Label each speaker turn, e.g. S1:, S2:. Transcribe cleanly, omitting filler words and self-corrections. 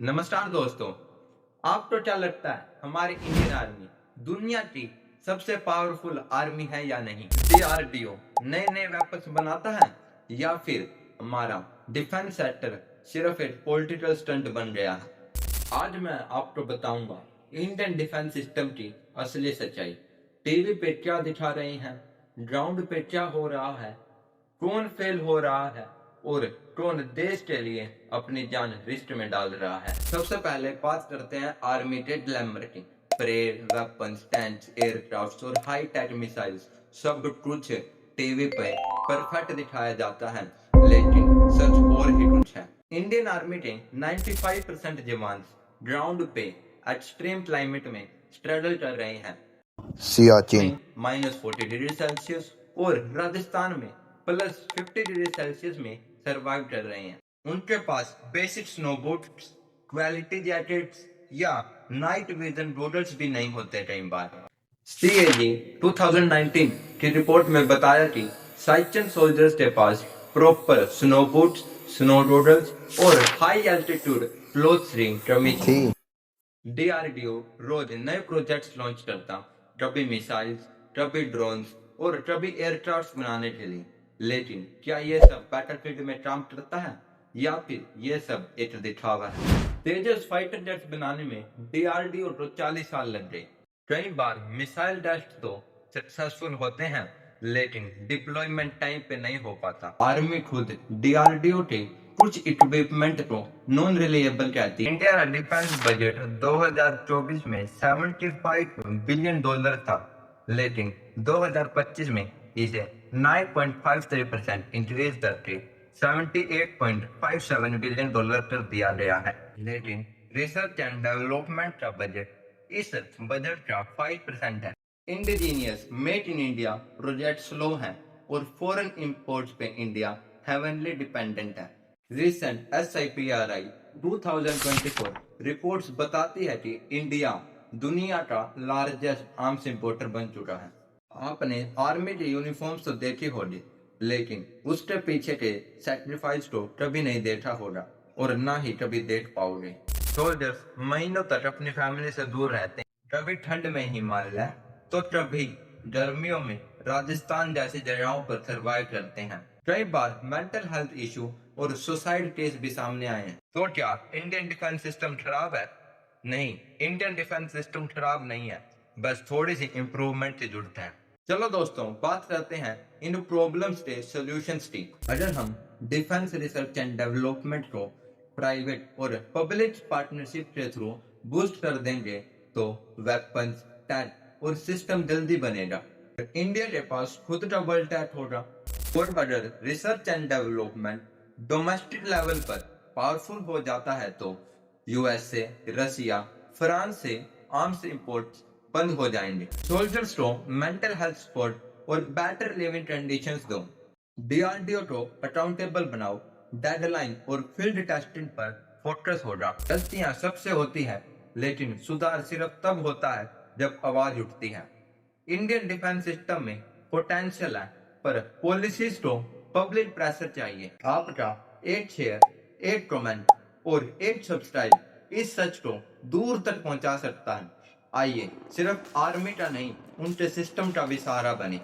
S1: नमस्कार दोस्तों। आपको क्या लगता है हमारी इंडियन आर्मी दुनिया की सबसे पावरफुल आर्मी है या नहीं? डीआरडीओ नए नए वेपन्स बनाता है या फिर हमारा डिफेंस सेक्टर सिर्फ एक पॉलिटिकल स्टंट बन गया है? आज मैं आपको बताऊंगा इंडियन डिफेंस सिस्टम की असली सच्चाई। टीवी पे क्या दिखा रहे हैं, ग्राउंड पे क्या हो रहा है, कौन फेल हो रहा है और कौन देश के लिए अपनी जान रिस्क में डाल रहा है। सबसे पहले बात करते हैं आर्मी के ग्लैमर की। परेड, वेपन्स, टैंक्स, एयरक्राफ्ट और हाई टेक मिसाइल्स सब कुछ टीवी पे परफेक्ट दिखाया जाता है, लेकिन सच और ही कुछ है। इंडियन आर्मी के 95% जवान ग्राउंड पे एक्सट्रीम क्लाइमेट में स्ट्रगल कर रहे हैं।
S2: सियाचिन
S1: में -40 डिग्री सेल्सियस और राजस्थान में +50 डिग्री सेल्सियस में सरवाइव कर रहे हैं। उनके पास basic snow boots, quality jackets या नाइट विजन गॉगल्स भी नहीं होते कई बार। सीएजी 2019 की रिपोर्ट में बताया कि साइचन सोल्जर्स के पास proper snow boots, snow goggles और हाई एल्टीट्यूड क्लोथ्स की कमी थी।
S2: थी।
S1: डीआरडीओ रोज नए प्रोजेक्ट्स लॉन्च करता, कभी मिसाइल्स, कभी ड्रोन्स और कभी एयरक्राफ्ट बनाने के लिए। लेकिन क्या ये सब बैटलफील्ड में काम करता है या फिर ये सब एक दिखावा है? तेजस फाइटर जेट्स बनाने में डीआरडीओ को 40 साल लग गए। कई बार मिसाइल टेस्ट तो सक्सेसफुल होते हैं, लेकिन डिप्लॉयमेंट टाइम पे नहीं हो पाता। आर्मी खुद डीआरडीओ के कुछ इक्विपमेंट को नॉन रिलायबल कहती है। इंडिया डिफेंस बजट 2024 में $75 बिलियन था, लेकिन 2025 में इसे 9.53% इंक्रीज करके $78.57 बिलियन कर दिया गया है। लेकिन रिसर्च एंड डेवलपमेंट का बजट इस बजट का 5% है। Indigenous make in India project slow है और फॉरेन इंपोर्ट्स पे इंडिया हेवनली डिपेंडेंट है। रिसेंट SIPRI 2024 रिपोर्ट्स बताती है कि इंडिया दुनिया का लार्जेस्ट आर्म्स इंपोर्टर बन चुका है। आपने आर्मी के यूनिफॉर्म्स तो देखे होंगे, लेकिन उसके पीछे के सैक्रिफाइस को कभी नहीं देखा होगा और ना ही कभी देख पाओगे। सोल्जर्स महीनों तक अपनी फैमिली से दूर रहते हैं, कभी ठंड में हिमालय तो कभी गर्मियों में राजस्थान जैसी जगहों पर सर्वाइव करते हैं। कई बार मेंटल हेल्थ इशू और सुसाइड केस भी सामने आए हैं। तो क्या इंडियन डिफेंस सिस्टम खराब है? नहीं, इंडियन डिफेंस सिस्टम खराब नहीं है, बस थोड़ी सी इम्प्रूवमेंट की जरूरत है। चलो दोस्तों, बात करते हैं इन प्रॉब्लम्स के सॉल्यूशंस की। अगर हम डिफेंस रिसर्च एंड डेवलपमेंट को प्राइवेट और पब्लिक पार्टनरशिप के थ्रू बूस्ट कर देंगे तो वेपन्स, टैंक और सिस्टम जल्दी बनेगा। इंडिया के पास खुद का वर्ल्ड टैंक होगा और अगर research and development domestic level पर पावरफुल हो जाता है तो यूएसए, रसिया, फ्रांस से आर्म्स इंपोर्ट्स बंद हो जाएंगे। सोल्जर्स को मेंटल हेल्थ सपोर्ट और बेटर लिविंग कंडीशंस दो। डीआरडीओ को अकाउंटेबल बनाओ, डेडलाइन और फील्ड टेस्टिंग पर फोकस होगा। गलतियां सबसे होती है, लेकिन सुधार सिर्फ तब होता है जब आवाज उठती है। इंडियन डिफेंस सिस्टम में पोटेंशियल है, पर पॉलिसीज को पब्लिक प्रेशर चाहिए। आपका एक शेयर, एक कमेंट और एक सब्सक्राइब इस सच को दूर तक पहुंचा सकता है। आइए सिर्फ आर्मी का नहीं, उनके सिस्टम का भी सहारा बने।